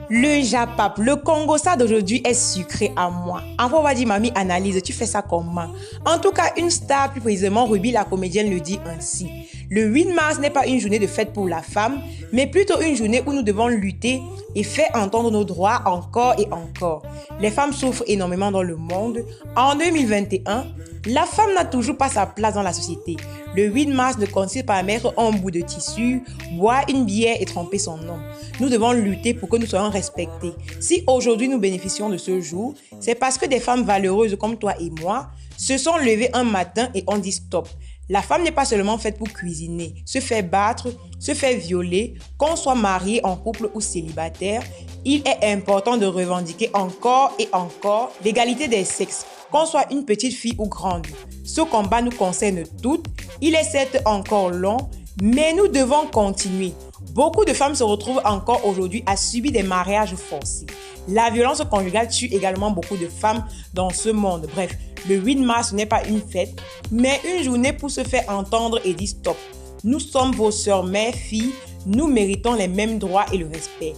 Le Japap, le Congossa d'aujourd'hui est sucré à moi. Enfin, on va dire, mamie, analyse, tu fais ça comment? En tout cas, une star, plus précisément, Ruby, la comédienne, le dit ainsi. Le 8 mars n'est pas une journée de fête pour la femme, mais plutôt une journée où nous devons lutter et faire entendre nos droits encore et encore. Les femmes souffrent énormément dans le monde. En 2021, la femme n'a toujours pas sa place dans la société. Le 8 mars ne consiste pas à mettre un bout de tissu, boire une bière et tromper son homme. Nous devons lutter pour que nous soyons respectés. Si aujourd'hui nous bénéficions de ce jour, c'est parce que des femmes valeureuses comme toi et moi se sont levées un matin et ont dit stop. La femme n'est pas seulement faite pour cuisiner, se faire battre, se faire violer, qu'on soit marié, en couple ou célibataire. Il est important de revendiquer encore et encore l'égalité des sexes, qu'on soit une petite fille ou grande. Ce combat nous concerne toutes. Il est certes encore long, mais nous devons continuer. Beaucoup de femmes se retrouvent encore aujourd'hui à subir des mariages forcés. La violence conjugale tue également beaucoup de femmes dans ce monde. Bref, le 8 mars n'est pas une fête, mais une journée pour se faire entendre et dire stop. Nous sommes vos sœurs, mères, filles, nous méritons les mêmes droits et le respect.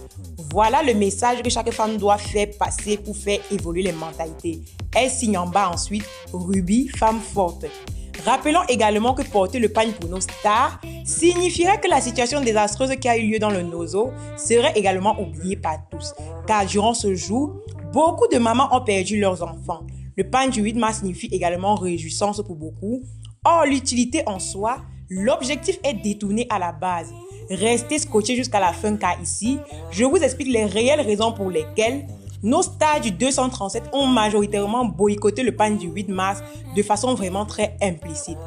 Voilà le message que chaque femme doit faire passer pour faire évoluer les mentalités. Elle signe en bas ensuite Ruby, femme forte. Rappelons également que porter le pagne pour nos stars signifierait que la situation désastreuse qui a eu lieu dans le Nozo serait également oubliée par tous. Car durant ce jour, beaucoup de mamans ont perdu leurs enfants. Le pagne du 8 mars signifie également réjouissance pour beaucoup. Or, l'utilité en soi, l'objectif est détourné à la base. Restez scotchés jusqu'à la fin car ici, je vous explique les réelles raisons pour lesquelles nos stars du 237 ont majoritairement boycotté le pagne du 8 mars de façon vraiment très implicite.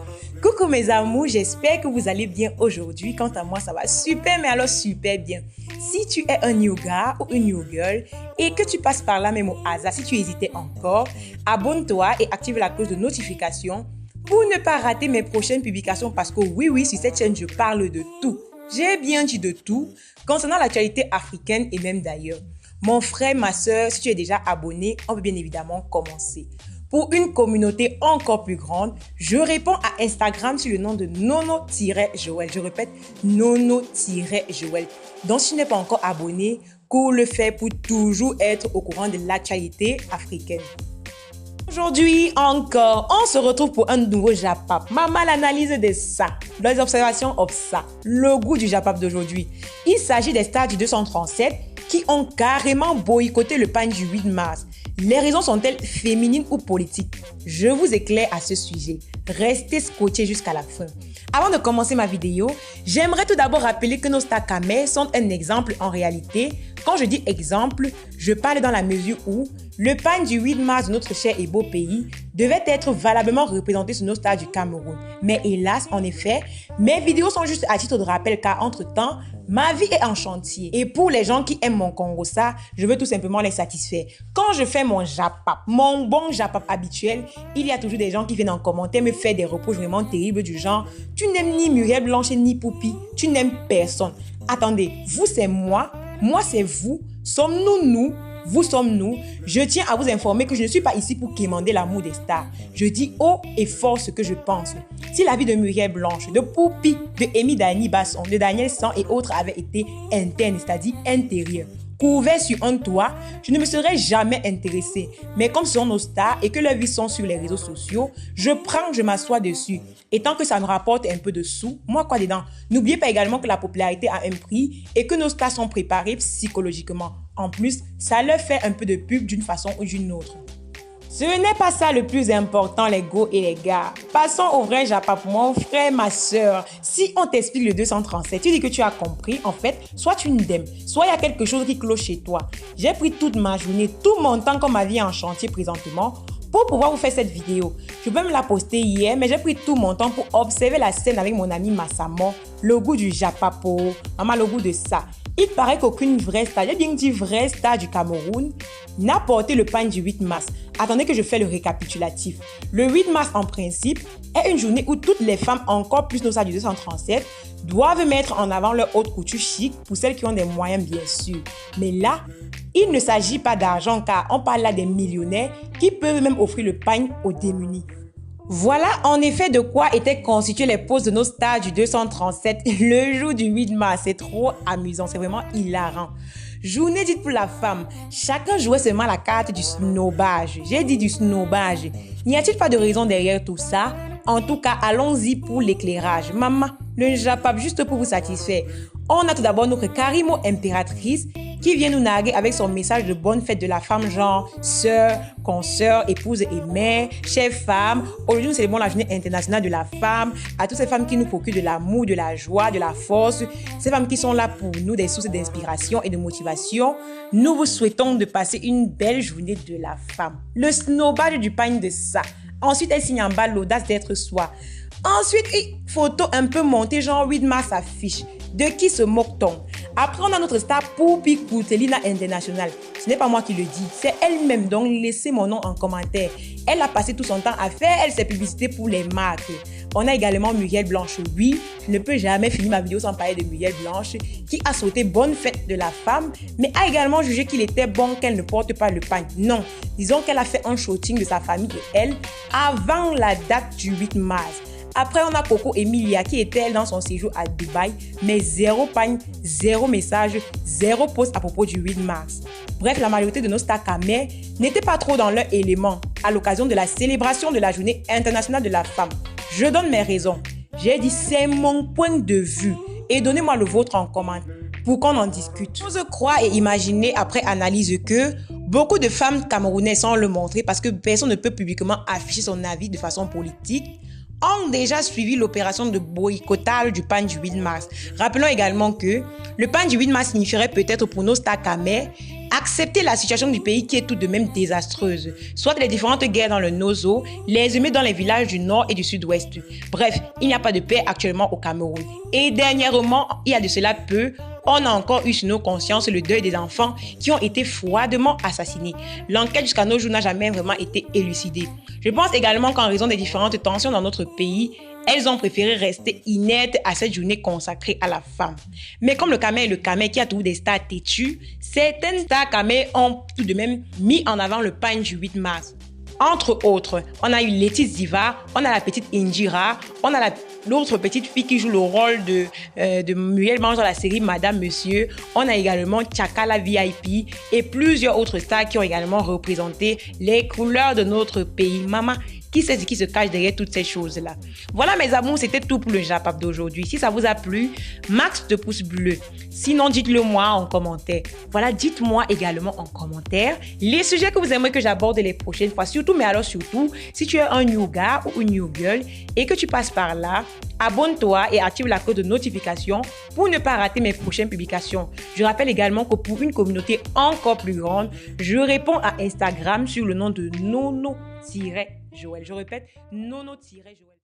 Coucou mes amours, j'espère que vous allez bien aujourd'hui. Quant à moi, ça va super, mais alors super bien. Si tu es un new gars ou une new girl et que tu passes par là même au hasard, si tu hésitais encore, abonne-toi et active la cloche de notification pour ne pas rater mes prochaines publications parce que oui, sur cette chaîne, je parle de tout. J'ai bien dit de tout concernant l'actualité africaine et même d'ailleurs. Mon frère, ma soeur, si tu es déjà abonné, on peut bien évidemment commencer. Pour une communauté encore plus grande, je réponds à Instagram sur le nom de Nono-Joël. Je répète, Nono-Joël. Donc, si tu n'es pas encore abonné, cours le faire pour toujours être au courant de l'actualité africaine. Aujourd'hui encore, on se retrouve pour un nouveau Japap. Maman l'analyse de ça, les observations of ça, le goût du Japap d'aujourd'hui. Il s'agit des stars du 237 qui ont carrément boycotté le pagne du 8 mars. Les raisons sont-elles féminines ou politiques? Je vous éclaire à ce sujet. Restez scotchés jusqu'à la fin. Avant de commencer ma vidéo, j'aimerais tout d'abord rappeler que nos stars Kameh sont un exemple en réalité. Quand je dis exemple, je parle dans la mesure où le pagne du 8 mars de notre cher et beau pays devait être valablement représenté sur nos stars du Cameroun. Mais hélas, en effet, mes vidéos sont juste à titre de rappel car entre-temps, ma vie est en chantier. Et pour les gens qui aiment mon Congossa, je veux tout simplement les satisfaire. Quand je fais mon Japap, mon bon Japap habituel, il y a toujours des gens qui viennent en commentaire me faire des reproches vraiment terribles du genre « Tu n'aimes ni Muriel Blanche ni Poupi, tu n'aimes personne. » Attendez, vous c'est moi c'est vous, sommes-nous nous, vous sommes nous. Je tiens à vous informer que je ne suis pas ici pour quémander l'amour des stars. Je dis haut et fort ce que je pense. Si la vie de Muriel Blanche, de Poupi, de Amy Dani Basson, de Daniel San et autres avait été interne, c'est-à-dire intérieure, couvert sur un toit, je ne me serais jamais intéressée. Mais comme ce sont nos stars et que leurs vies sont sur les réseaux sociaux, je m'assois dessus. Et tant que ça nous rapporte un peu de sous, moi quoi dedans? N'oubliez pas également que la popularité a un prix et que nos stars sont préparées psychologiquement. En plus, ça leur fait un peu de pub d'une façon ou d'une autre. Ce n'est pas ça le plus important, les go et les gars. Passons au vrai Japap, mon frère, ma soeur. Si on t'explique le 237, tu dis que tu as compris, en fait, soit tu n'aimes, soit il y a quelque chose qui cloche chez toi. J'ai pris toute ma journée, tout mon temps comme ma vie est en chantier présentement, pour pouvoir vous faire cette vidéo. Je peux me la poster hier, mais j'ai pris tout mon temps pour observer la scène avec mon ami Massamo, le goût du Japapo, maman, le goût de ça. Il paraît qu'aucune vraie star, j'ai bien dit vraie star du Cameroun, n'a porté le pagne du 8 mars. Attendez que je fais le récapitulatif. Le 8 mars, en principe, est une journée où toutes les femmes, encore plus nos stars du 237, doivent mettre en avant leur haute couture chic pour celles qui ont des moyens, bien sûr. Mais là, il ne s'agit pas d'argent car on parle là des millionnaires qui peuvent même offrir le pagne aux démunis. Voilà en effet de quoi étaient constituées les poses de nos stars du 237 le jour du 8 mars. C'est trop amusant, c'est vraiment hilarant. Journée dite pour la femme. Chacun jouait seulement la carte du snobage. J'ai dit du snobage. N'y a-t-il pas de raison derrière tout ça? En tout cas, allons-y pour l'éclairage. Maman, le Njapap, juste pour vous satisfaire. On a tout d'abord notre Karimo impératrice qui vient nous narguer avec son message de bonne fête de la femme, genre sœur, consoeur, épouse et mère, chère femme. Aujourd'hui, nous célébrons la journée internationale de la femme. À toutes ces femmes qui nous procurent de l'amour, de la joie, de la force, ces femmes qui sont là pour nous, des sources d'inspiration et de motivation. Nous vous souhaitons de passer une belle journée de la femme. Le snobage du pagne de ça. Ensuite, elle signe en bas l'audace d'être soi. Ensuite, photo un peu montée, genre 8 mars affiche. De qui se moque-t-on? Après, on a notre star Poupi Koutelina International. Ce n'est pas moi qui le dis, c'est elle-même, donc laissez mon nom en commentaire. Elle a passé tout son temps à faire ses publicités pour les marques. On a également Muriel Blanche. Oui, je ne peux jamais finir ma vidéo sans parler de Muriel Blanche, qui a souhaité bonne fête de la femme, mais a également jugé qu'il était bon qu'elle ne porte pas le pagne. Non, disons qu'elle a fait un shooting de sa famille et elle avant la date du 8 mars. Après, on a Coco Emilia qui était elle dans son séjour à Dubaï, mais zéro pagne, zéro message, zéro post à propos du 8 mars. Bref, la majorité de nos stars camés n'étaient pas trop dans leur élément à l'occasion de la célébration de la Journée internationale de la femme. Je donne mes raisons. J'ai dit c'est mon point de vue et donnez-moi le vôtre en commentaire pour qu'on en discute. J'ose croire et imaginer après analyse que beaucoup de femmes camerounaises, sans le montrer parce que personne ne peut publiquement afficher son avis de façon politique, ont déjà suivi l'opération de boycottage du pagne du 8 mars. Rappelons également que le pagne du 8 mars signifierait peut-être pour nos stars camés accepter la situation du pays qui est tout de même désastreuse, soit les différentes guerres dans le Nozo, les émeutes dans les villages du nord et du sud-ouest. Bref, il n'y a pas de paix actuellement au Cameroun. Et dernièrement, il y a de cela peu, on a encore eu sur nos consciences le deuil des enfants qui ont été froidement assassinés. L'enquête jusqu'à nos jours n'a jamais vraiment été élucidée. Je pense également qu'en raison des différentes tensions dans notre pays, elles ont préféré rester inertes à cette journée consacrée à la femme. Mais comme le Camé est le Camé qui a toujours des stars têtues, certaines stars Camé ont tout de même mis en avant le pagne du 8 mars. Entre autres, on a eu Laetice Diva, on a la petite Indira, on a l'autre petite fille qui joue le rôle de Muriel Blanche dans la série Madame Monsieur. On a également Tchakala VIP et plusieurs autres stars qui ont également représenté les couleurs de notre pays. Maman, qui sait ce qui se cache derrière toutes ces choses-là? Voilà mes amours, c'était tout pour le Njapap d'aujourd'hui. Si ça vous a plu, max de pouces bleus. Sinon, dites-le moi en commentaire. Voilà, dites-moi également en commentaire les sujets que vous aimeriez que j'aborde les prochaines fois. Surtout, mais alors surtout, si tu es un new gars ou une new girl et que tu passes par là, abonne-toi et active la cloche de notification pour ne pas rater mes prochaines publications. Je rappelle également que pour une communauté encore plus grande, je réponds à Instagram sur le nom de Nono-Joël. Je répète, Nono-Joël.